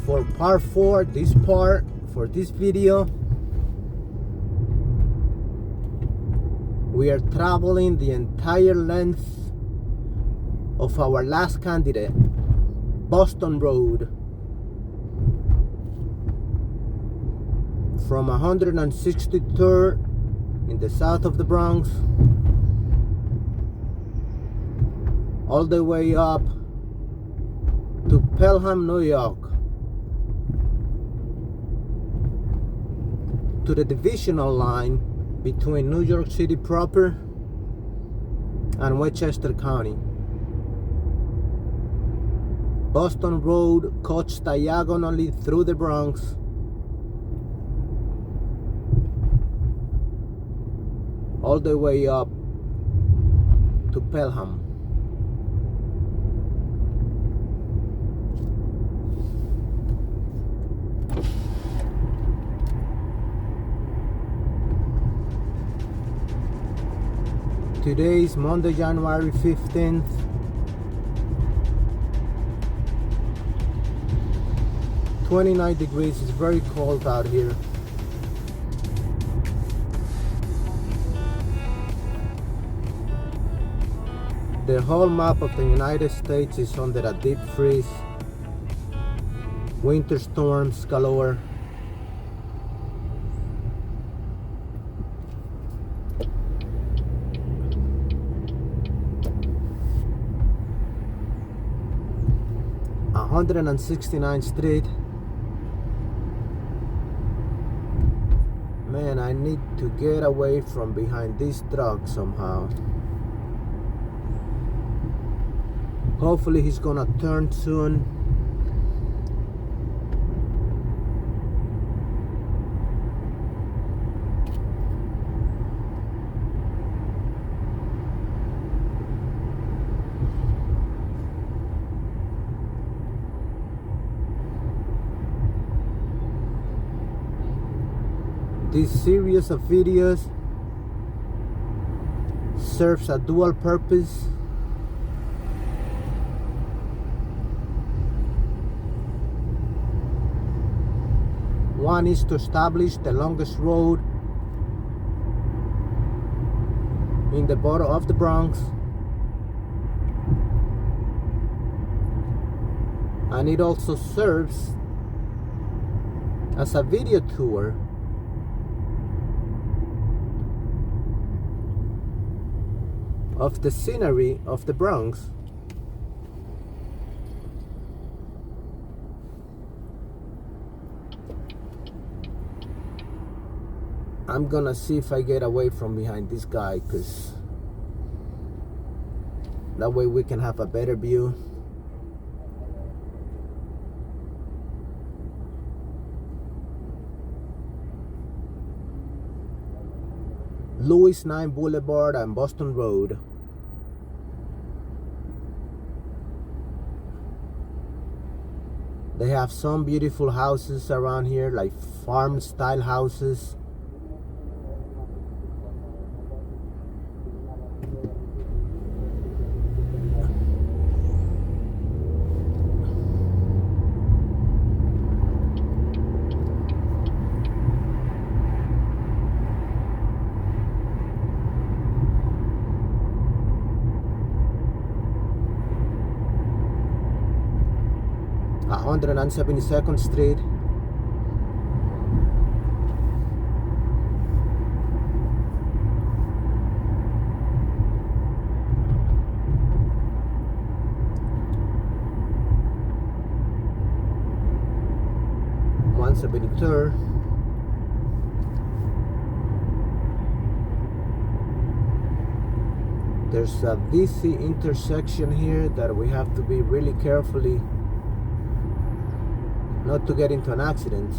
for part 4, this part for this video. We are traveling the entire length of our last candidate, Boston Road, from 163rd in the south of the Bronx all the way up to Pelham, New York, to the Divisional Line between New York City proper and Westchester County. Boston Road cuts diagonally through the Bronx all the way up to Pelham. Today is Monday, January 15th. (29 degrees). It's very cold out here. The whole map of the United States is under a deep freeze. Winter storms galore. And 169th Street. Man, I need to get away from behind this truck somehow. Hopefully he's gonna turn soon. This series of videos serves a dual purpose. One is to establish the longest road in the borough of the Bronx, and it also serves as a video tour of the scenery of the Bronx. I'm gonna see if I get away from behind this guy, because that way we can have a better view. Louis 9 Boulevard and Boston Road. They have some beautiful houses around here, like farm style houses. On 172nd Street. (173rd). There's a busy intersection here that we have to be really carefully not to get into an accident.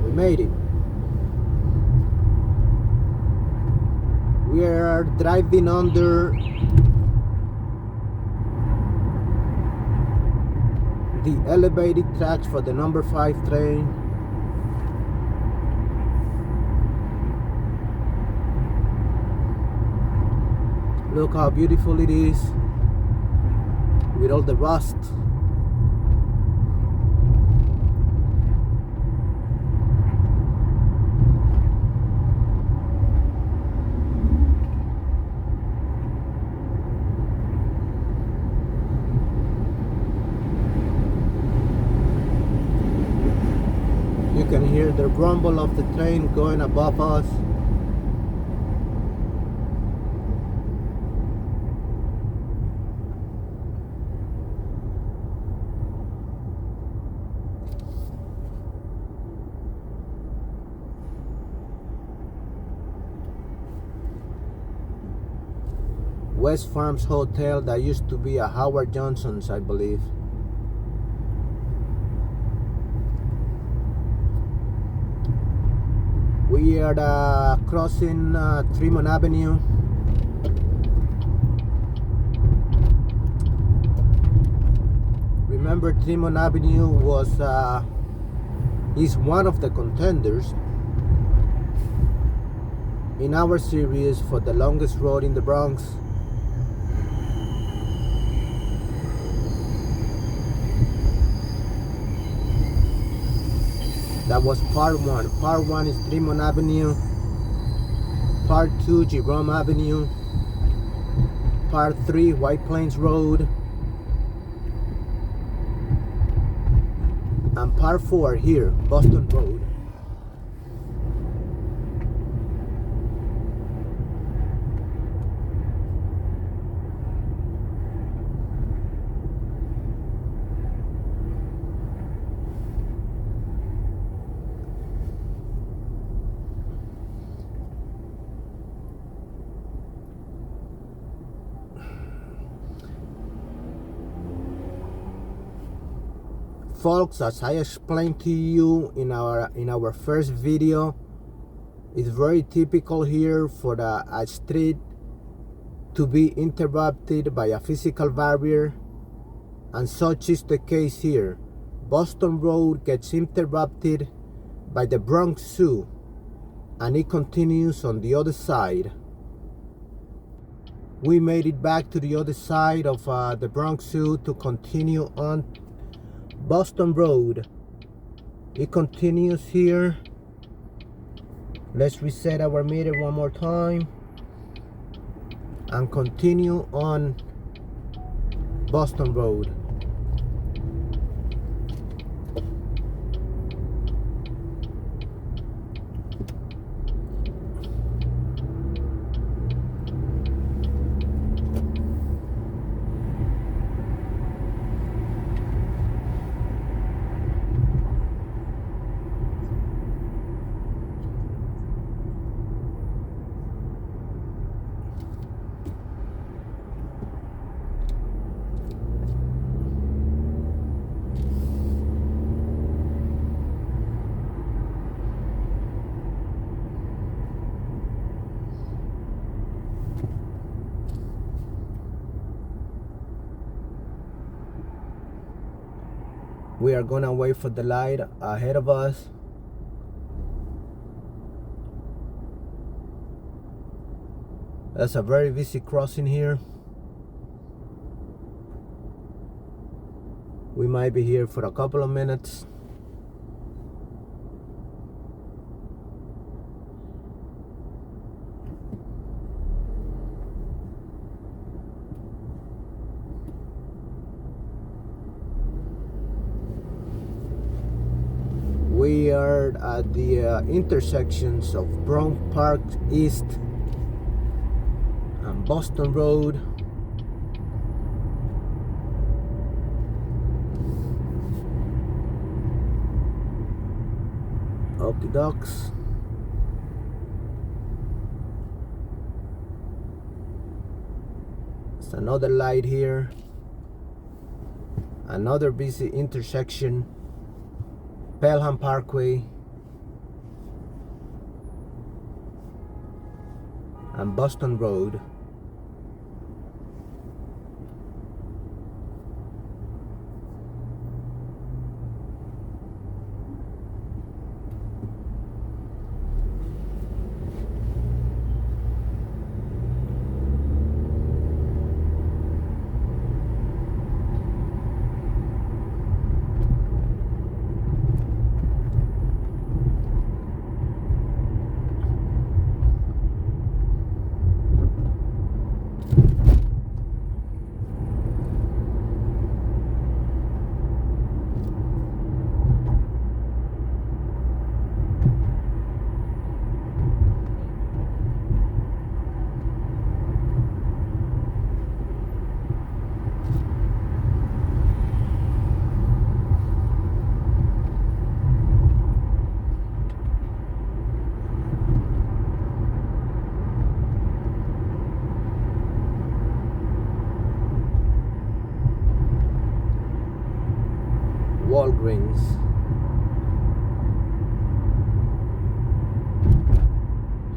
We made it. We are driving under the elevated tracks for the number 5 train. Look how beautiful it is with all the rust. You can hear the rumble of the train going above us. West Farms Hotel, that used to be a Howard Johnson's, I believe. We are crossing Tremont Avenue. Remember, Tremont Avenue is one of the contenders in our series for the longest road in the Bronx. That was part 1. Part 1 is Tremont Avenue. Part 2, Jerome Avenue. Part 3, White Plains Road. And part 4 here, Boston Road. Folks, as I explained to you in our first video, it's very typical here for a street to be interrupted by a physical barrier, and such is the case here. Boston Road gets interrupted by the Bronx Zoo, and it continues on the other side. We made it back to the other side of the Bronx Zoo to continue on Boston Road. It continues here. Let's reset our meter one more time and continue on Boston Road. We are gonna wait for the light ahead of us. That's a very busy crossing here. We might be here for a couple of minutes. We are at the intersections of Bronx Park East and Boston Road. Okie dokes. It's another light here. Another busy intersection. Pelham Parkway and Boston Road. Walgreens.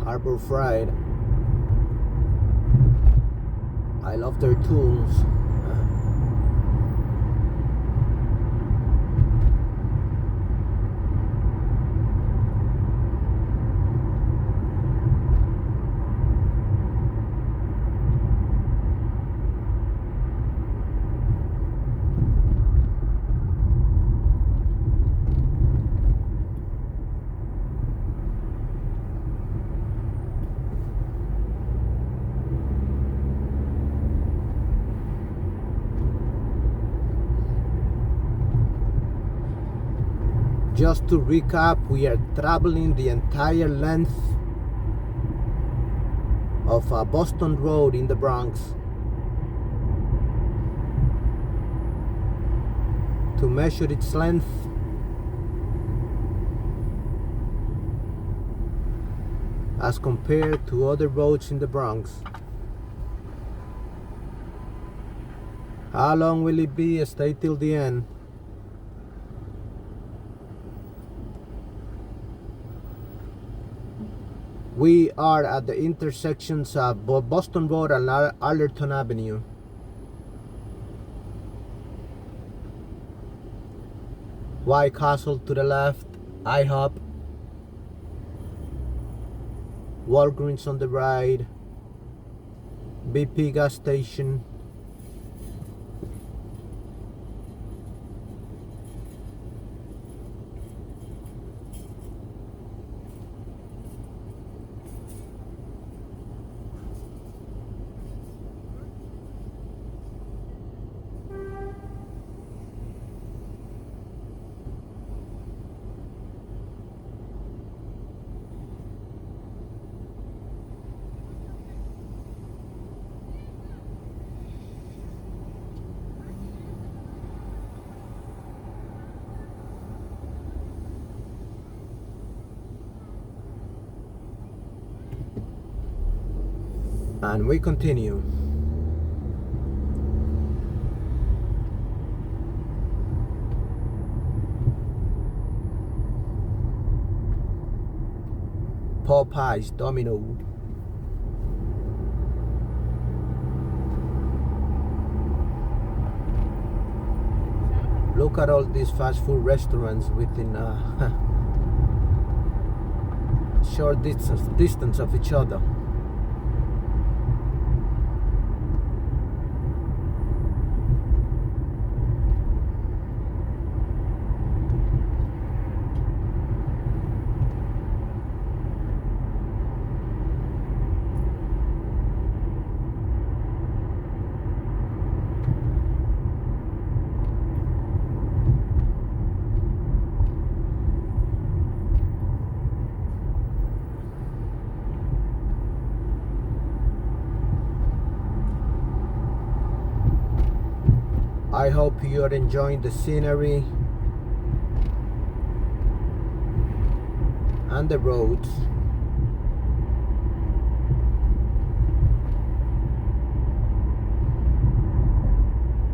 Harbor Freight. I love their tools. Just to recap, we are traveling the entire length of Boston Road in the Bronx to measure its length as compared to other roads in the Bronx. How long will it be? Stay till the end. We are at the intersections of Boston Road and Allerton Avenue. White Castle to the left, IHOP, Walgreens on the right, BP gas station, and we continue. Popeyes, Domino. Look at all these fast food restaurants within a short distance of each other. I hope you are enjoying the scenery and the roads.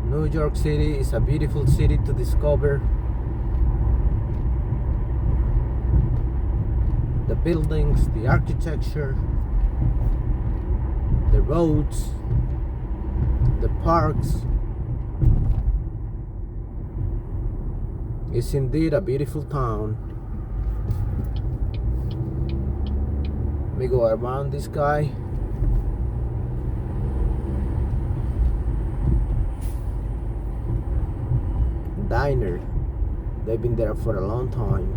New York City is a beautiful city to discover. The buildings, the architecture, the roads, the parks. It's indeed a beautiful town. Let me go around this guy. Diner. They've been there for a long time.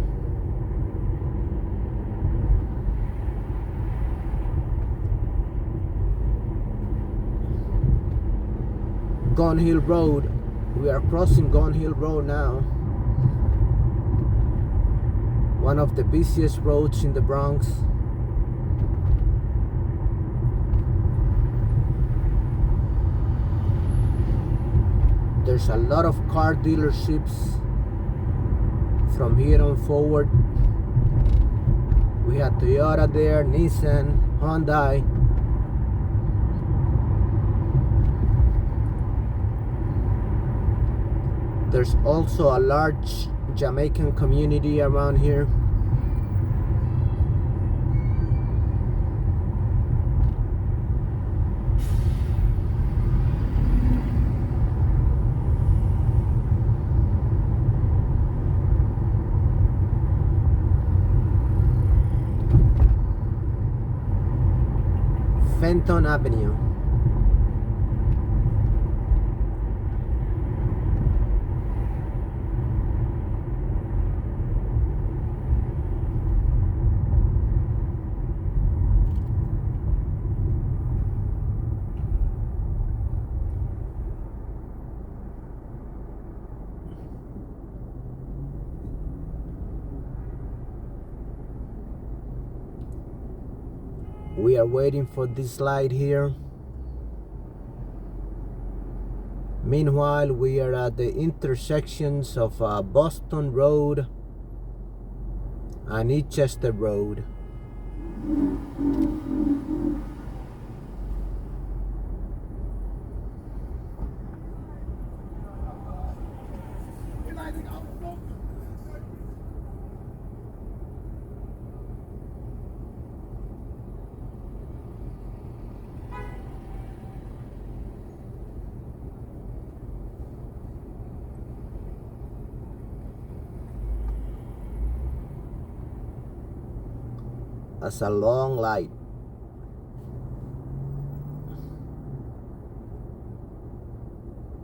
Gun Hill Road. We are crossing Gun Hill Road now. One of the busiest roads in the Bronx. There's a lot of car dealerships from here on forward. We had Toyota there, Nissan, Hyundai. There's also a large Jamaican community around here. Fenton Avenue. We are waiting for this light here. Meanwhile, we are at the intersections of Boston Road and Westchester Road. That's a long light.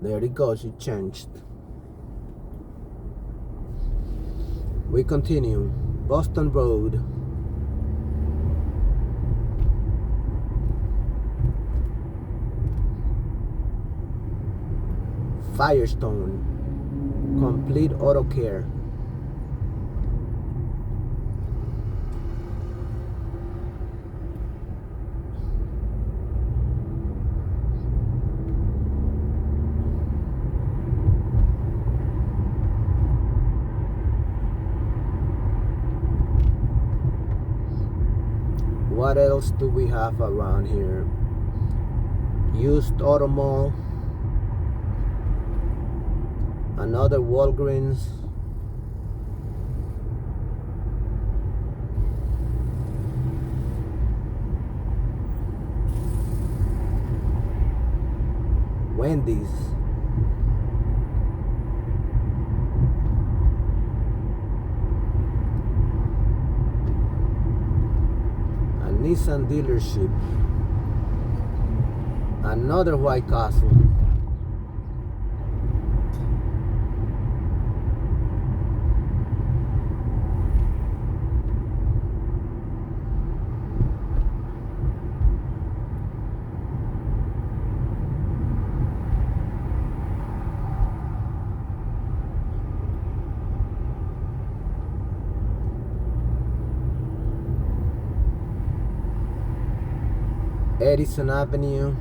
There it goes, it changed. We continue. Boston Road. Firestone. Complete Auto Care. What else do we have around here? Used Auto Mall. Another Walgreens. Wendy's. Nissan dealership. Another White Castle. Edison Avenue.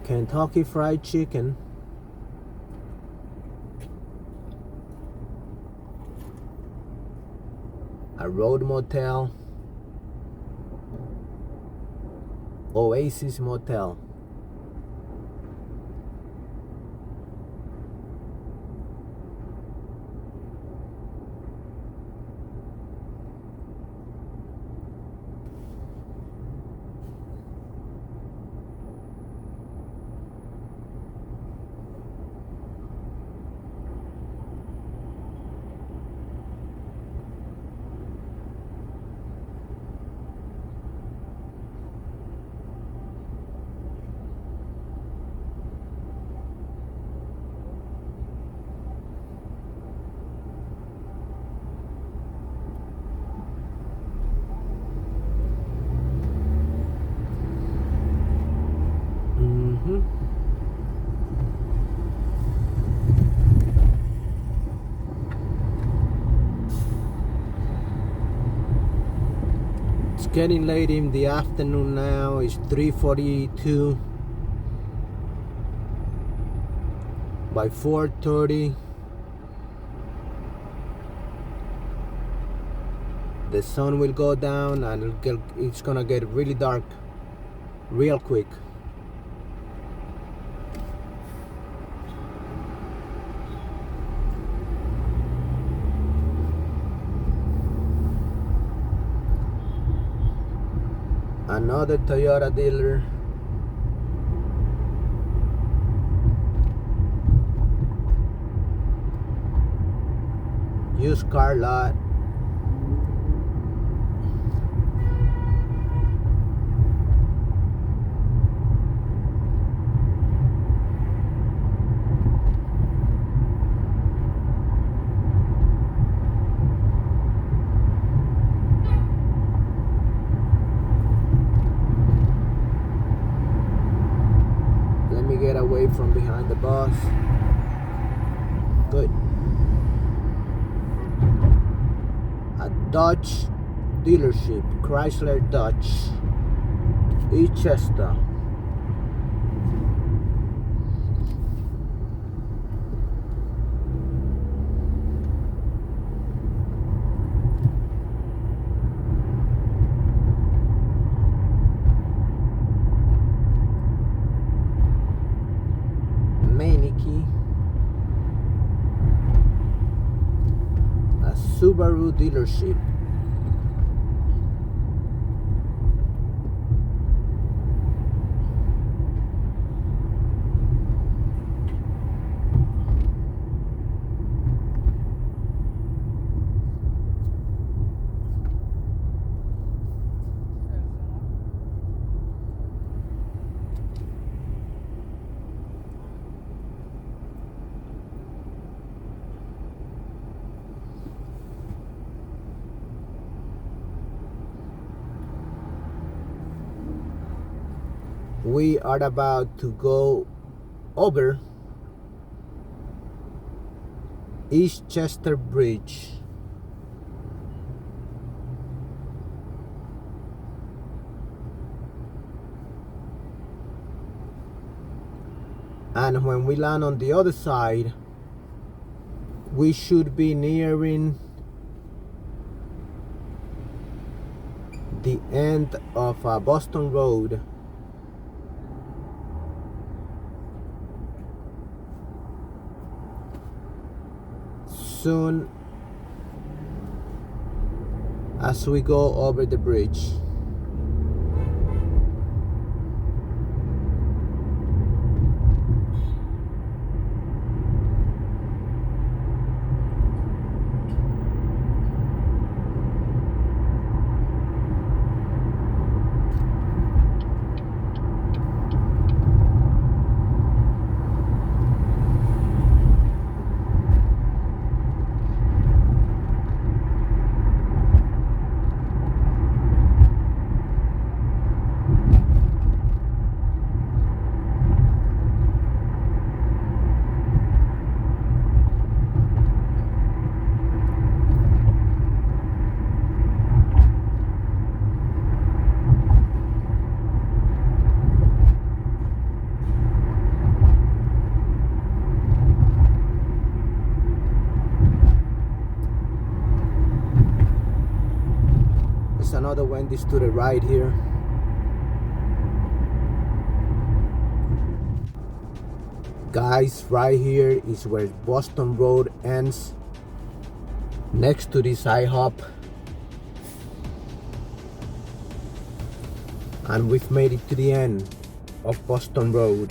Kentucky Fried Chicken. A Road Motel. Oasis Motel. It's getting late in the afternoon now. It's 3:42. By 4:30, the sun will go down and it's gonna get really dark real quick. Another Toyota dealer. Used car lot. Let me get away from behind the bus. Good. A Dodge dealership, Chrysler Dodge, Westchester. A Subaru dealership. We are about to go over Westchester Bridge. And when we land on the other side, we should be nearing the end of Boston Road. Soon as we go over the bridge. Another Wendy's to the right here. Guys, right here is where Boston Road ends, next to this IHOP. And we've made it to the end of Boston Road.